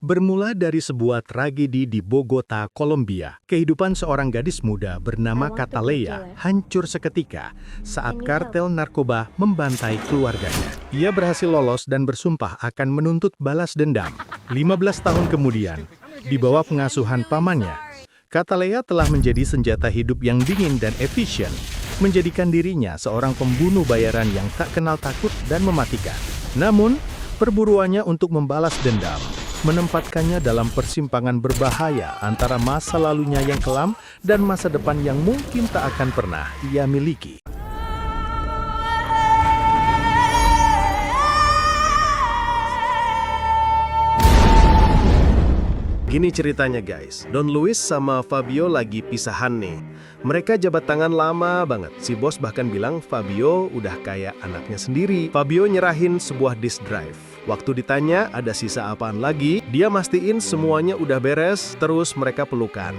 Bermula dari sebuah tragedi di Bogota, Kolombia, kehidupan seorang gadis muda bernama Cataleya hancur seketika saat kartel narkoba membantai keluarganya. Ia berhasil lolos dan bersumpah akan menuntut balas dendam. 15 tahun kemudian, di bawah pengasuhan pamannya, Cataleya telah menjadi senjata hidup yang dingin dan efisien, menjadikan dirinya seorang pembunuh bayaran yang tak kenal takut dan mematikan. Namun, perburuannya untuk membalas dendam menempatkannya dalam persimpangan berbahaya antara masa lalunya yang kelam dan masa depan yang mungkin tak akan pernah ia miliki. Gini ceritanya guys, Don Luis sama Fabio lagi pisahan nih. Mereka jabat tangan lama banget. Si bos bahkan bilang Fabio udah kayak anaknya sendiri. Fabio nyerahin sebuah disk drive. Waktu ditanya ada sisa apaan lagi, dia mastiin semuanya udah beres, terus mereka pelukan.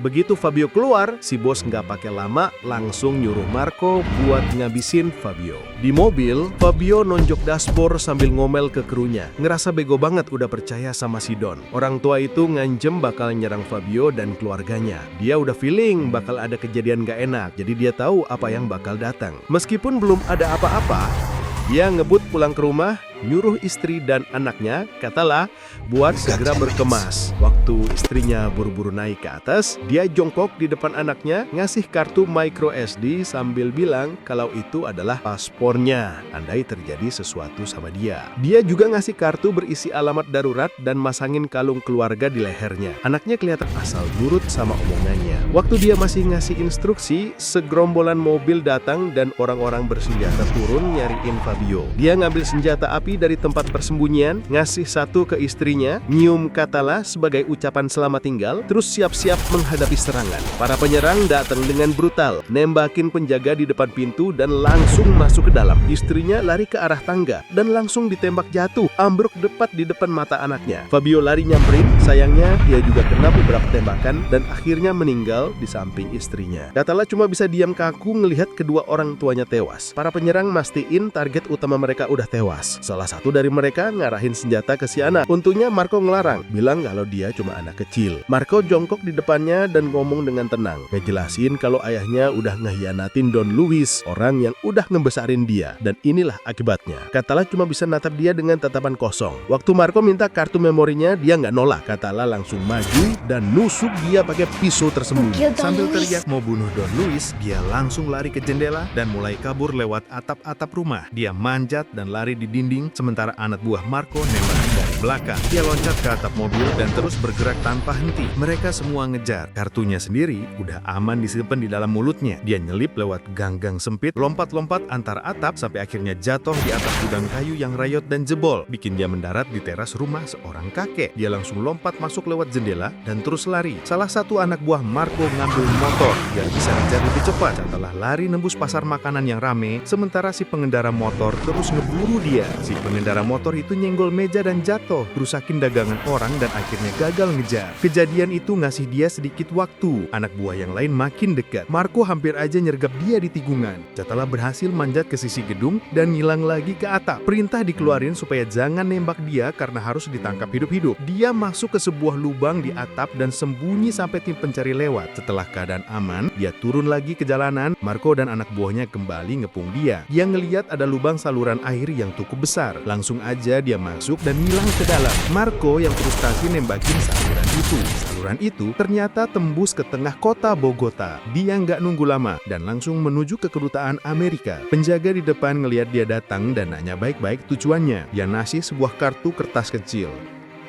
Begitu Fabio keluar, si bos nggak pakai lama, langsung nyuruh Marco buat ngabisin Fabio. Di mobil, Fabio nonjok dashboard sambil ngomel ke krunya. Ngerasa bego banget udah percaya sama si Don. Orang tua itu ngancem bakal nyerang Fabio dan keluarganya. Dia udah feeling bakal ada kejadian gak enak, jadi dia tahu apa yang bakal datang. Meskipun belum ada apa-apa, dia ngebut pulang ke rumah, nyuruh istri dan anaknya, Catala, buat segera berkemas. Waktu istrinya buru-buru naik ke atas, dia jongkok di depan anaknya, ngasih kartu micro SD sambil bilang kalau itu adalah paspornya, andai terjadi sesuatu sama dia. Dia juga ngasih kartu berisi alamat darurat dan masangin kalung keluarga di lehernya. Anaknya kelihatan asal nurut sama omongannya. Waktu dia masih ngasih instruksi, segerombolan mobil datang dan orang-orang bersenjata turun nyariin Fabio. Dia ngambil senjata api dari tempat persembunyian, ngasih satu ke istrinya, nyium Catala sebagai ucapan selamat tinggal, terus siap-siap menghadapi serangan. Para penyerang datang dengan brutal, nembakin penjaga di depan pintu dan langsung masuk ke dalam. Istrinya lari ke arah tangga dan langsung ditembak jatuh, ambruk tepat di depan mata anaknya. Fabio lari nyamperin, sayangnya dia juga kena beberapa tembakan dan akhirnya meninggal di samping istrinya. Catala cuma bisa diam kaku ngelihat kedua orang tuanya tewas. Para penyerang mastiin target utama mereka udah tewas. Salah satu dari mereka ngarahin senjata ke si anak. Untungnya Marco ngelarang, bilang kalau dia cuma anak kecil. Marco jongkok di depannya dan ngomong dengan tenang, ngejelasin kalau ayahnya udah ngehianatin Don Luis, orang yang udah ngebesarin dia, dan inilah akibatnya. Catala cuma bisa natap dia dengan tatapan kosong. Waktu Marco minta kartu memorinya, dia nggak nolak. Catala langsung maju dan nusuk dia pakai pisau tersembunyi. Sambil teriak mau bunuh Don Luis, dia langsung lari ke jendela dan mulai kabur lewat atap-atap rumah. Dia manjat dan lari di dinding, sementara anak buah Marco nembak dari belakang. Dia loncat ke atap mobil dan terus bergerak tanpa henti. Mereka semua ngejar. Kartunya sendiri udah aman disimpan di dalam mulutnya. Dia nyelip lewat gang-gang sempit, lompat-lompat antar atap sampai akhirnya jatuh di atas gudang kayu yang rayot dan jebol, bikin dia mendarat di teras rumah seorang kakek. Dia langsung lompat masuk lewat jendela dan terus lari. Salah satu anak buah Marco ngambil motor biar bisa ngejar lebih cepat. Setelah lari nembus pasar makanan yang rame, sementara si pengendara motor terus ngeburu dia. Si pengendara motor itu nyenggol meja dan jatuh, rusakin dagangan orang dan akhirnya gagal ngejar. Kejadian itu ngasih dia sedikit waktu. Anak buah yang lain makin dekat. Marco hampir aja nyergap dia di tikungan. Catala berhasil manjat ke sisi gedung dan ngilang lagi ke atap. Perintah dikeluarin supaya jangan nembak dia karena harus ditangkap hidup-hidup. Dia masuk ke sebuah lubang di atap dan sembunyi sampai tim pencari lewat. Setelah keadaan aman, dia turun lagi ke jalanan. Marco dan anak buahnya kembali ngepung dia. Dia ngeliat ada lubang saluran air yang cukup besar. Langsung aja dia masuk dan ngilang ke dalam. Marco yang frustasi nembakin saluran itu. Saluran itu ternyata tembus ke tengah kota Bogota. Dia nggak nunggu lama dan langsung menuju ke kedutaan Amerika. Penjaga di depan ngeliat dia datang dan nanya baik-baik tujuannya. Dia ngasih sebuah kartu kertas kecil.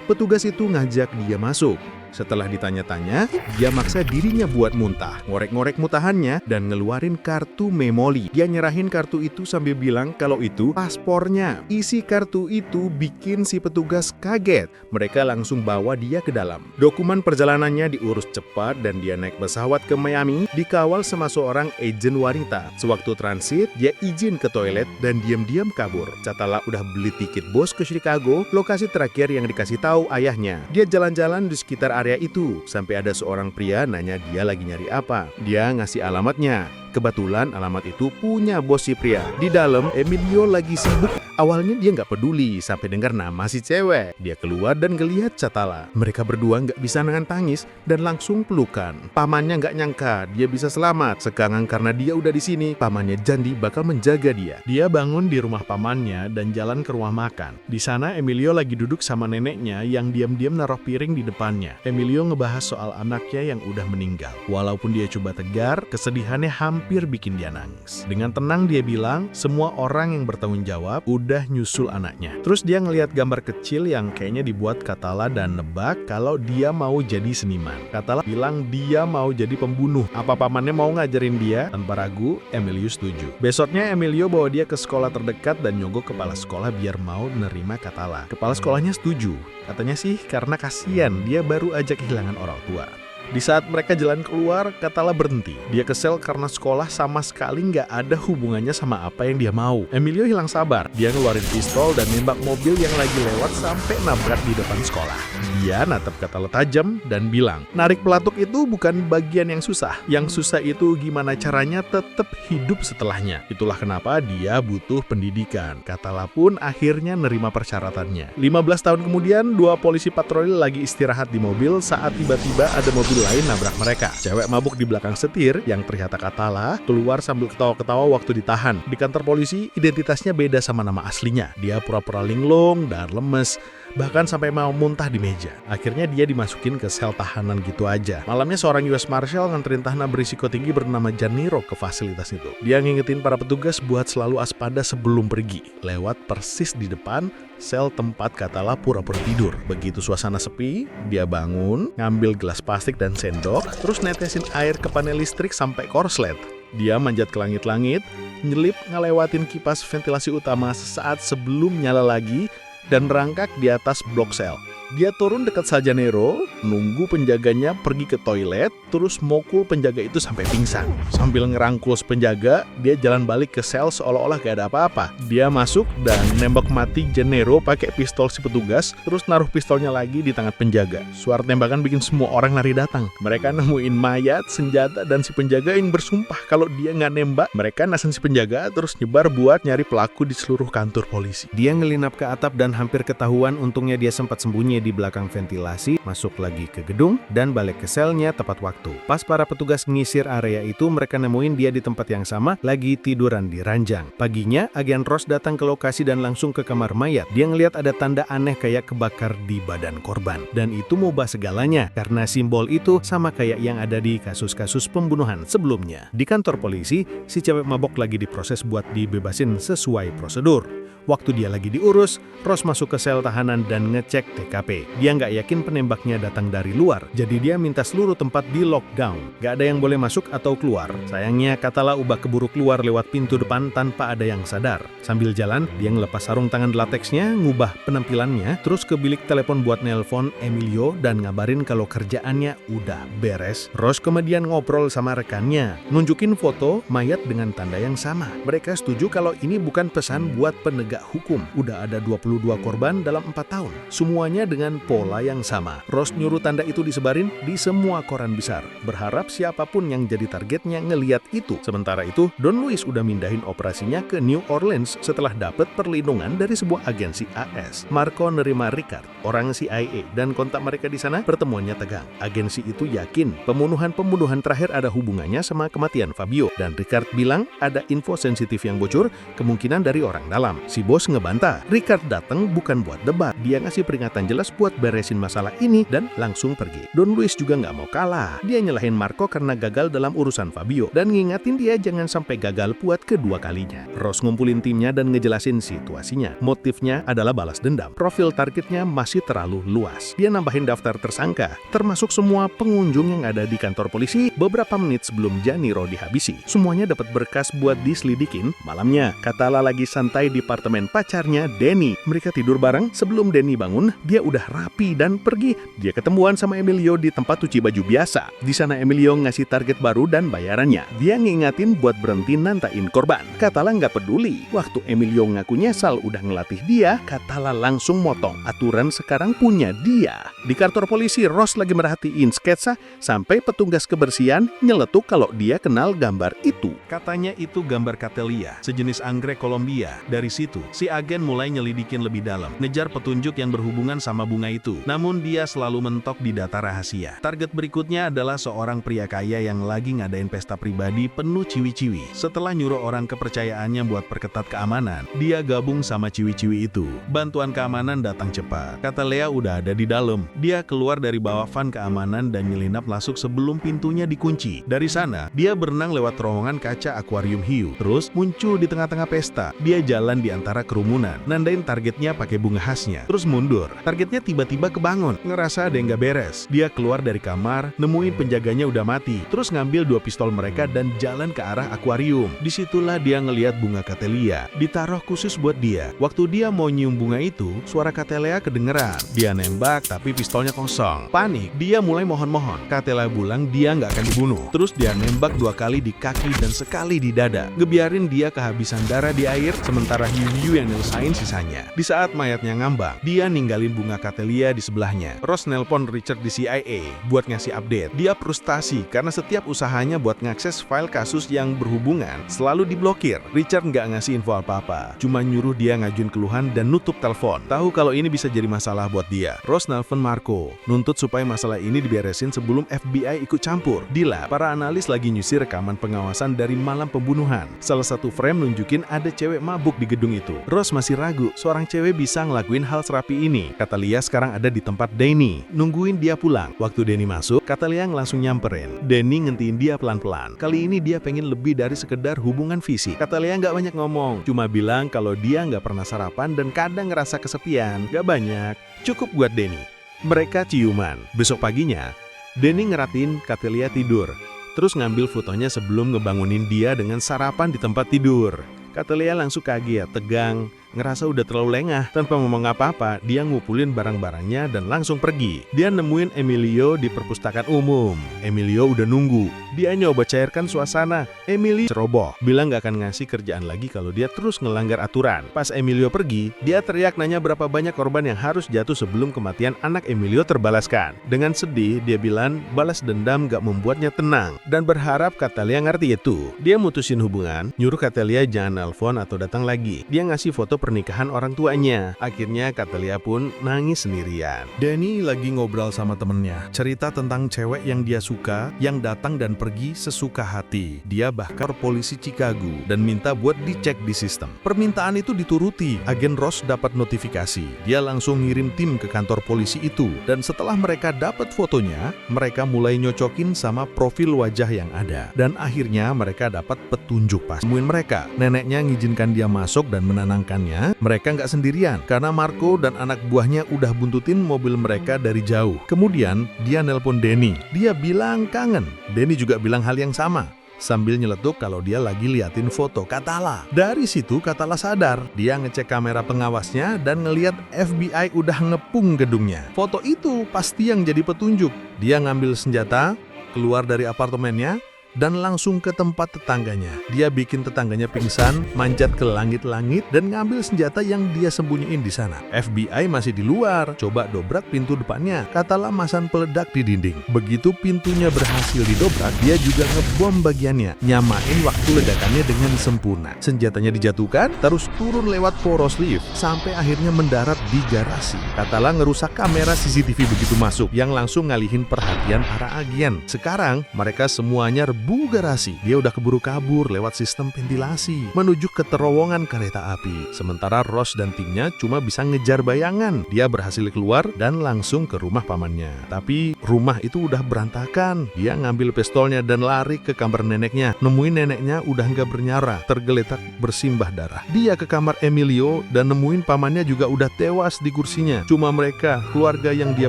Petugas itu ngajak dia masuk. Setelah ditanya-tanya, dia maksa dirinya buat muntah. Ngorek-ngorek muntahannya dan ngeluarin kartu memori. Dia nyerahin kartu itu sambil bilang kalau itu paspornya. Isi kartu itu bikin si petugas kaget. Mereka langsung bawa dia ke dalam. Dokumen perjalanannya diurus cepat dan dia naik pesawat ke Miami dikawal sama seorang agen wanita. Sewaktu transit, dia izin ke toilet dan diam-diam kabur. Catala udah beli tiket bus ke Chicago, lokasi terakhir yang dikasih tahu ayahnya. Dia jalan-jalan di sekitar area itu, sampai ada seorang pria nanya dia lagi nyari apa. Dia ngasih alamatnya. Kebetulan alamat itu punya bos si pria. Di dalam, Emilio lagi sibuk Awalnya dia nggak peduli sampai dengar nama si cewek. Dia keluar dan ngeliat Katala. Mereka berdua nggak bisa nahan tangis dan langsung pelukan. Pamannya nggak nyangka dia bisa selamat. Sekarang karena dia udah di sini, pamannya janji bakal menjaga dia. Dia bangun di rumah pamannya dan jalan ke rumah makan. Di sana Emilio lagi duduk sama neneknya yang diam-diam naruh piring di depannya. Emilio ngebahas soal anaknya yang udah meninggal. Walaupun dia coba tegar, kesedihannya hampir bikin dia nangis. Dengan tenang dia bilang, semua orang yang bertanggung jawab udah nyusul anaknya. Terus dia ngelihat gambar kecil yang kayaknya dibuat Katala dan nebak kalau dia mau jadi seniman. Katala bilang dia mau jadi pembunuh. Apa pamannya mau ngajarin dia? Tanpa ragu, Emilio setuju. Besoknya Emilio bawa dia ke sekolah terdekat dan nyogok kepala sekolah biar mau nerima Katala. Kepala sekolahnya setuju. Katanya sih karena kasihan dia baru aja kehilangan orang tua. Di saat mereka jalan keluar, Katala berhenti. Dia kesel karena sekolah sama sekali nggak ada hubungannya sama apa yang dia mau. Emilio hilang sabar. Dia ngeluarin pistol dan nembak mobil yang lagi lewat sampai nabrak di depan sekolah. Dia natap Katala tajam dan bilang, narik pelatuk itu bukan bagian yang susah. Yang susah itu gimana caranya tetap hidup setelahnya. Itulah kenapa dia butuh pendidikan. Katala pun akhirnya nerima persyaratannya. 15 tahun kemudian, dua polisi patroli lagi istirahat di mobil saat tiba-tiba ada mobil lain nabrak mereka. Cewek mabuk di belakang setir yang ternyata Katala keluar sambil ketawa-ketawa waktu ditahan. Di kantor polisi, identitasnya beda sama nama aslinya. Dia pura-pura linglung dan lemes, bahkan sampai mau muntah di meja. Akhirnya dia dimasukin ke sel tahanan gitu aja. Malamnya seorang US Marshal nganterin tahanan berisiko tinggi bernama Janiro ke fasilitas itu. Dia ngingetin para petugas buat selalu waspada sebelum pergi. Lewat persis di depan sel tempat Katala pura-pura tidur. Begitu suasana sepi, dia bangun, ngambil gelas plastik dan sendok, terus netesin air ke panel listrik sampai korslet. Dia manjat ke langit-langit, nyelip ngelewatin kipas ventilasi utama sesaat sebelum nyala lagi, dan merangkak di atas blok sel. Dia turun dekat sel Janiro, nunggu penjaganya pergi ke toilet, terus mukul penjaga itu sampai pingsan. Sambil ngerangkul penjaga, dia jalan balik ke sel seolah-olah gak ada apa-apa. Dia masuk dan nembak mati Janiro pakai pistol si petugas, terus naruh pistolnya lagi di tangan penjaga. Suara tembakan bikin semua orang lari datang. Mereka nemuin mayat, senjata, dan si penjaga yang bersumpah kalau dia nggak nembak. Mereka nasen si penjaga, terus nyebar buat nyari pelaku di seluruh kantor polisi. Dia ngelinap ke atap dan hampir ketahuan, untungnya dia sempat sembunyi di belakang ventilasi, masuk lagi ke gedung, dan balik ke selnya tepat waktu. Pas para petugas ngisir area itu, mereka nemuin dia di tempat yang sama, lagi tiduran di ranjang. Paginya, agen Ross datang ke lokasi dan langsung ke kamar mayat. Dia ngeliat ada tanda aneh kayak kebakar di badan korban. Dan itu mubah segalanya, karena simbol itu sama kayak yang ada di kasus-kasus pembunuhan sebelumnya. Di kantor polisi, si cewek mabok lagi diproses buat dibebasin sesuai prosedur. Waktu dia lagi diurus, Ross masuk ke sel tahanan dan ngecek TKP. Dia nggak yakin penembaknya datang dari luar, jadi dia minta seluruh tempat di lockdown. Nggak ada yang boleh masuk atau keluar. Sayangnya, Katala ubah keburu keluar lewat pintu depan tanpa ada yang sadar. Sambil jalan, dia ngelepas sarung tangan lateksnya, ngubah penampilannya, terus ke bilik telepon buat nelpon Emilio dan ngabarin kalau kerjaannya udah beres. Ross kemudian ngobrol sama rekannya, nunjukin foto mayat dengan tanda yang sama. Mereka setuju kalau ini bukan pesan buat penegak hukum. Udah ada 22 korban dalam 4 tahun. Semuanya dengan pola yang sama. Ross nyuruh tanda itu disebarin di semua koran besar. Berharap siapapun yang jadi targetnya ngeliat itu. Sementara itu, Don Luis udah mindahin operasinya ke New Orleans setelah dapet perlindungan dari sebuah agensi AS. Marco nerima Ricard, orang CIA, dan kontak mereka di sana pertemuannya tegang. Agensi itu yakin pembunuhan terakhir ada hubungannya sama kematian Fabio. Dan Ricard bilang ada info sensitif yang bocor, kemungkinan dari orang dalam. Si bos ngebantah. Ricard datang bukan buat debat. Dia ngasih peringatan jelas buat beresin masalah ini dan langsung pergi. Don Luis juga nggak mau kalah. Dia nyalahin Marco karena gagal dalam urusan Fabio dan ngingatin dia jangan sampai gagal buat kedua kalinya. Ross ngumpulin timnya dan ngejelasin situasinya. Motifnya adalah balas dendam. Profil targetnya masih terlalu luas. Dia nambahin daftar tersangka, termasuk semua pengunjung yang ada di kantor polisi beberapa menit sebelum Janiro dihabisi. Semuanya dapat berkas buat diselidikin. Malamnya, Katala lagi santai di apartemen pacarnya, Denny. Mereka tidur bareng. Sebelum Denny bangun, dia udah udah rapi dan pergi. Dia ketemuan sama Emilio di tempat cuci baju biasa. Di sana Emilio ngasih target baru dan bayarannya. Dia ngingatin buat berhenti nantain korban. Katala nggak peduli. Waktu Emilio ngaku nyesal udah ngelatih dia, Katala langsung motong. Aturan sekarang punya dia. Di kantor polisi, Ross lagi merhatiin sketsa sampai petugas kebersihan nyeletuk kalau dia kenal gambar itu. Katanya itu gambar Catelia, sejenis anggrek Kolombia. Dari situ, si agen mulai nyelidikin lebih dalam, ngejar petunjuk yang berhubungan sama bunga itu. Namun dia selalu mentok di data rahasia. Target berikutnya adalah seorang pria kaya yang lagi ngadain pesta pribadi penuh ciwi-ciwi. Setelah nyuruh orang kepercayaannya buat perketat keamanan, dia gabung sama ciwi-ciwi itu. Bantuan keamanan datang cepat. Catelia udah ada di dalam. Dia keluar dari bawah van keamanan dan nyelinap masuk sebelum pintunya dikunci. Dari sana, dia berenang lewat terowongan kaca akuarium hiu. Terus muncul di tengah-tengah pesta. Dia jalan di antara kerumunan, nandain targetnya pakai bunga khasnya. Terus mundur. Targetnya tiba-tiba kebangun, ngerasa ada yang gak beres. Dia keluar dari kamar, nemuin penjaganya udah mati. Terus ngambil 2 pistol mereka dan jalan ke arah akuarium. Disitulah dia ngeliat bunga Catelia, ditaruh khusus buat dia. Waktu dia mau nyium bunga itu, suara Catelia kedengeran. Dia nembak tapi pistolnya kosong. Panik, dia mulai mohon-mohon. Catelia bilang dia nggak akan dibunuh. Terus dia nembak 2 kali di kaki dan sekali di dada. Ngebiarin dia kehabisan darah di air, sementara hiu-hiu yang nyelesain sisanya. Di saat mayatnya ngambang, dia ninggalin bunga Catelia di sebelahnya. Ross nelpon Richard di CIA buat ngasih update. Dia frustasi karena setiap usahanya buat ngakses file kasus yang berhubungan selalu diblokir. Richard nggak ngasih info apa-apa, cuma nyuruh dia ngajuin keluhan dan nutup telepon. Tahu kalau ini bisa jadi masalah buat dia. Ross nelpon Marco, nuntut supaya masalah ini diberesin sebelum FBI ikut campur. Di lab, para analis lagi nyusir rekaman pengawasan dari malam pembunuhan. Salah satu frame nunjukin ada cewek mabuk di gedung itu. Ross masih ragu, seorang cewek bisa ngelakuin hal serapi ini. Catelia sekarang ada di tempat Danny, nungguin dia pulang. Waktu Danny masuk, Catelia langsung nyamperin. Danny ngentiin dia pelan-pelan. Kali ini dia pengen lebih dari sekedar hubungan fisik. Catelia nggak banyak ngomong, cuma bilang kalau dia nggak pernah sarapan dan kadang ngerasa kesepian. Gak banyak, cukup buat Danny. Mereka ciuman. Besok paginya, Danny ngeratin Catelia tidur, terus ngambil fotonya sebelum ngebangunin dia dengan sarapan di tempat tidur. Catelia langsung kaget, tegang, ngerasa udah terlalu lengah. Tanpa ngomong apa-apa, dia ngumpulin barang-barangnya dan langsung pergi. Dia nemuin Emilio di perpustakaan umum. Emilio udah nunggu. Dia nyoba cairkan suasana. Emilio ceroboh, bilang gak akan ngasih kerjaan lagi kalau dia terus ngelanggar aturan. Pas Emilio pergi, dia teriak nanya berapa banyak korban yang harus jatuh sebelum kematian anak Emilio terbalaskan. Dengan sedih, dia bilang balas dendam gak membuatnya tenang dan berharap Catelia ngerti itu. Dia mutusin hubungan, nyuruh Catelia jangan nelpon atau datang lagi. Dia ngasih foto pernikahan orang tuanya. Akhirnya Catelia pun nangis sendirian. Danny lagi ngobrol sama temennya, cerita tentang cewek yang dia suka, yang datang dan pergi sesuka hati. Dia bahkan polisi Chicago dan minta buat dicek di sistem. Permintaan itu dituruti. Agen Ross dapat notifikasi. Dia langsung ngirim tim ke kantor polisi itu. Dan setelah mereka dapat fotonya, mereka mulai nyocokin sama profil wajah yang ada. Dan akhirnya mereka dapat petunjuk pas. Temuin mereka. Neneknya ngizinkan dia masuk dan menenangkannya. Mereka nggak sendirian, karena Marco dan anak buahnya udah buntutin mobil mereka dari jauh. Kemudian, dia nelpon Danny. Dia bilang kangen. Danny juga bilang hal yang sama, sambil nyeletuk kalau dia lagi liatin foto Katala. Dari situ Katala sadar. Dia ngecek kamera pengawasnya dan ngeliat FBI udah ngepung gedungnya. Foto itu pasti yang jadi petunjuk. Dia ngambil senjata, keluar dari apartemennya, dan langsung ke tempat tetangganya. Dia bikin tetangganya pingsan, manjat ke langit-langit, dan ngambil senjata yang dia sembunyiin di sana. FBI masih di luar, coba dobrak pintu depannya. Katala masang peledak di dinding. Begitu pintunya berhasil didobrak, dia juga ngebom bagiannya, nyamain waktu ledakannya dengan sempurna. Senjatanya dijatuhkan, terus turun lewat poros lift, sampai akhirnya mendarat di garasi. Katala ngerusak kamera CCTV begitu masuk, yang langsung ngalihin perhatian para agen. Sekarang, mereka semuanya garasi. Dia udah keburu kabur lewat sistem ventilasi menuju ke terowongan kereta api. Sementara Ross dan timnya cuma bisa ngejar bayangan. Dia berhasil keluar dan langsung ke rumah pamannya. Tapi rumah itu udah berantakan. Dia ngambil pistolnya dan lari ke kamar neneknya. Nemuin neneknya udah nggak bernyara, tergeletak bersimbah darah. Dia ke kamar Emilio dan nemuin pamannya juga udah tewas di kursinya. Cuma mereka, keluarga yang dia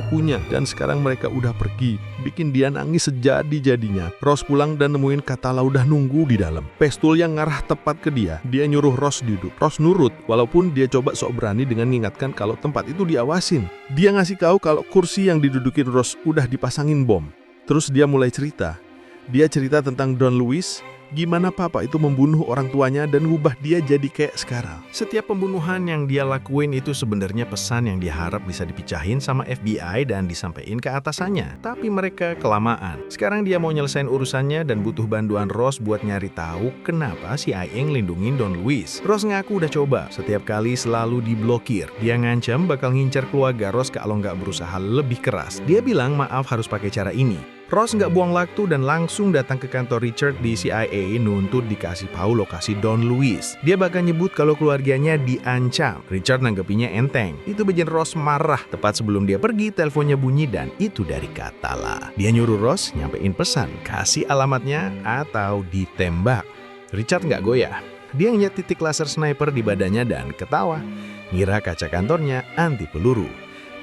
punya, dan sekarang mereka udah pergi. Bikin dia nangis sejadi-jadinya. Ross pulang dan dan nemuin Katala udah nunggu di dalam. Pestul yang ngarah tepat ke dia. Dia nyuruh Ross duduk. Ross nurut, walaupun dia coba sok berani dengan mengingatkan kalau tempat itu diawasin. Dia ngasih tahu kalau kursi yang didudukin Ross udah dipasangin bom. Terus dia mulai cerita. Dia cerita tentang Don Lewis, gimana papa itu membunuh orang tuanya dan ngubah dia jadi kayak sekarang. Setiap pembunuhan yang dia lakuin itu sebenarnya pesan yang diharap bisa dipicahin sama FBI dan disampaikan ke atasannya. Tapi mereka kelamaan. Sekarang dia mau nyelesain urusannya dan butuh bantuan Ross buat nyari tahu kenapa CIA ngelindungin Don Lewis. Ross ngaku udah coba, setiap kali selalu diblokir. Dia ngancam bakal ngincar keluarga Ross kalau nggak berusaha lebih keras. Dia bilang maaf harus pakai cara ini. Ross nggak buang waktu dan langsung datang ke kantor Richard di CIA nuntut dikasih tahu lokasi Don Lewis. Dia bahkan nyebut kalau keluarganya diancam. Richard nanggepinya enteng. Itu bikin Ross marah. Tepat sebelum dia pergi, teleponnya bunyi dan itu dari Katala. Dia nyuruh Ross nyampein pesan, kasih alamatnya atau ditembak. Richard nggak goyah. Dia ngeliat titik laser sniper di badannya dan ketawa. Ngira kaca kantornya anti peluru.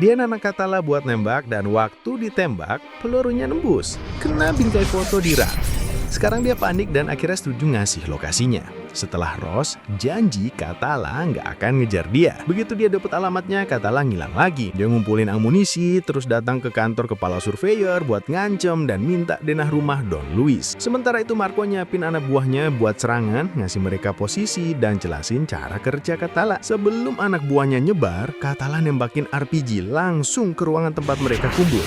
Dia nana Katala buat nembak dan waktu ditembak, pelurunya nembus. Kena bingkai foto di rak. Sekarang dia panik dan akhirnya setuju ngasih lokasinya. Setelah Ross janji Katala nggak akan ngejar dia. Begitu dia dapet alamatnya, Katala ngilang lagi. Dia ngumpulin amunisi, terus datang ke kantor kepala surveyor buat ngancem dan minta denah rumah Don Lewis. Sementara itu Marco nyiapin anak buahnya buat serangan, ngasih mereka posisi dan jelasin cara kerja Katala. Sebelum anak buahnya nyebar, Katala nembakin RPG langsung ke ruangan tempat mereka kumpul.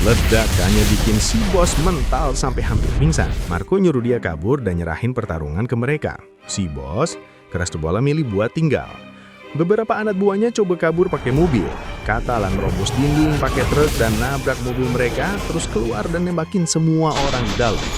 Ledakannya bikin si bos mental sampai hampir pingsan. Marco nyuruh dia kabur dan nyerahin pertarungan ke mereka. Si bos keras kepala milih buat tinggal. Beberapa anak buahnya coba kabur pakai mobil. Katala ngerobos dinding pakai truk dan nabrak mobil mereka, terus keluar dan nembakin semua orang di dalam.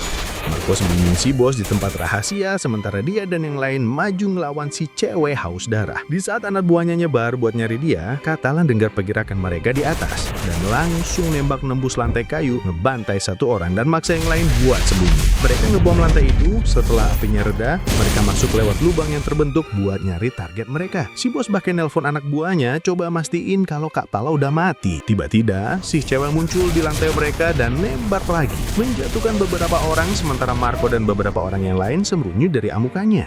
Marco sembunyiin si bos di tempat rahasia, sementara dia dan yang lain maju ngelawan si cewek haus darah. Di saat anak buahnya nyebar buat nyari dia, Katala dengar pergerakan mereka di atas dan langsung nembak nembus lantai kayu, ngebantai satu orang dan maksa yang lain buat sembunyi. Mereka ngebom lantai itu, setelah apinya reda, mereka masuk lewat lubang yang terbentuk buat nyari target mereka. Si bos bahkan nelpon anak buahnya coba mastiin kalau Katala udah mati. Tiba-tiba, si cewek muncul di lantai mereka dan nembak lagi, menjatuhkan beberapa orang sementara Marco dan beberapa orang yang lain sembunyi dari amukannya.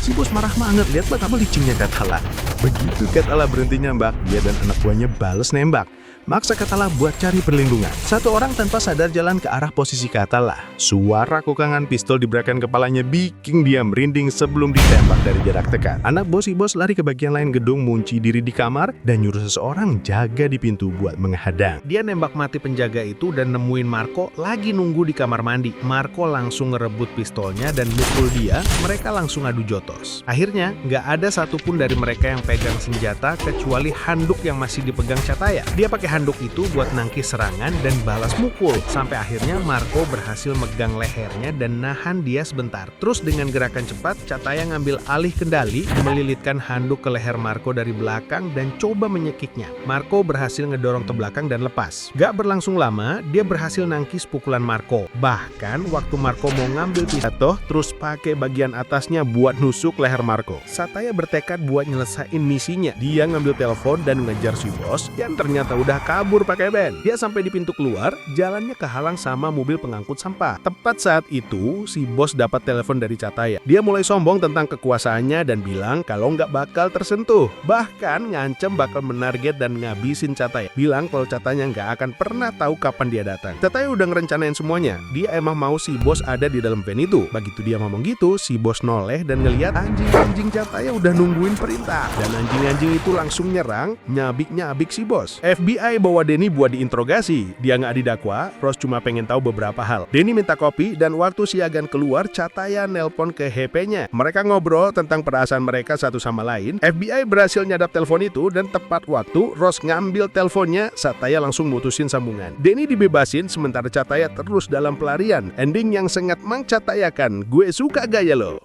Si bos marah banget lihat betapa liciknya Katala. Begitu Katala berhenti nembak, dia dan anak buahnya bales nembak. Maksa Katala buat cari perlindungan. Satu orang tanpa sadar jalan ke arah posisi Katala. Suara kokangan pistol di belakang kepalanya bikin dia merinding sebelum ditembak dari jarak dekat. Anak si bos lari ke bagian lain gedung, munci diri di kamar, dan nyuruh seseorang jaga di pintu buat menghadang. Dia nembak mati penjaga itu dan nemuin Marco lagi nunggu di kamar mandi. Marco langsung ngerebut pistolnya dan mukul dia, mereka langsung adu jotos. Akhirnya, nggak ada satupun dari mereka yang pegang senjata kecuali handuk yang masih dipegang Cataya. Dia pakai handuk itu buat nangkis serangan dan balas mukul. Sampai akhirnya Marco berhasil megang lehernya dan nahan dia sebentar. Terus dengan gerakan cepat, Cataya ngambil alih kendali, melilitkan handuk ke leher Marco dari belakang dan coba menyekiknya. Marco berhasil ngedorong ke belakang dan lepas. Gak berlangsung lama, dia berhasil nangkis pukulan Marco. Bahkan waktu Marco mau ngambil pisau, terus pakai bagian atasnya buat nusuk leher Marco. Cataya bertekad buat nyelesain misinya. Dia ngambil telepon dan ngejar si bos yang ternyata udah kabur pakai ban. Dia sampai di pintu keluar, jalannya kehalang sama mobil pengangkut sampah. Tepat saat itu, si bos dapat telepon dari Cataya. Dia mulai sombong tentang kekuasaannya dan bilang kalau nggak bakal tersentuh. Bahkan ngancem bakal menarget dan ngabisin Cataya. Bilang kalau Catanya nggak akan pernah tahu kapan dia datang. Cataya udah ngerencanain semuanya. Dia emang mau si bos ada di dalam van itu. Begitu dia ngomong gitu, si bos noleh dan ngeliat anjing-anjing Cataya udah nungguin perintah. Dan anjing-anjing itu langsung nyerang, nyabik-nyabik si bos. FBI bawa Denny buat diinterogasi. Dia nggak didakwa, Ross cuma pengen tahu beberapa hal. Denny minta kopi dan waktu si agan keluar, Cataya nelpon ke HP-nya. Mereka ngobrol tentang perasaan mereka satu sama lain. FBI berhasil nyadap telepon itu dan tepat waktu Ross ngambil teleponnya, Cataya langsung mutusin sambungan. Denny dibebasin sementara Cataya terus dalam pelarian. Ending yang sangat mengcatayakan, gue suka gaya lo.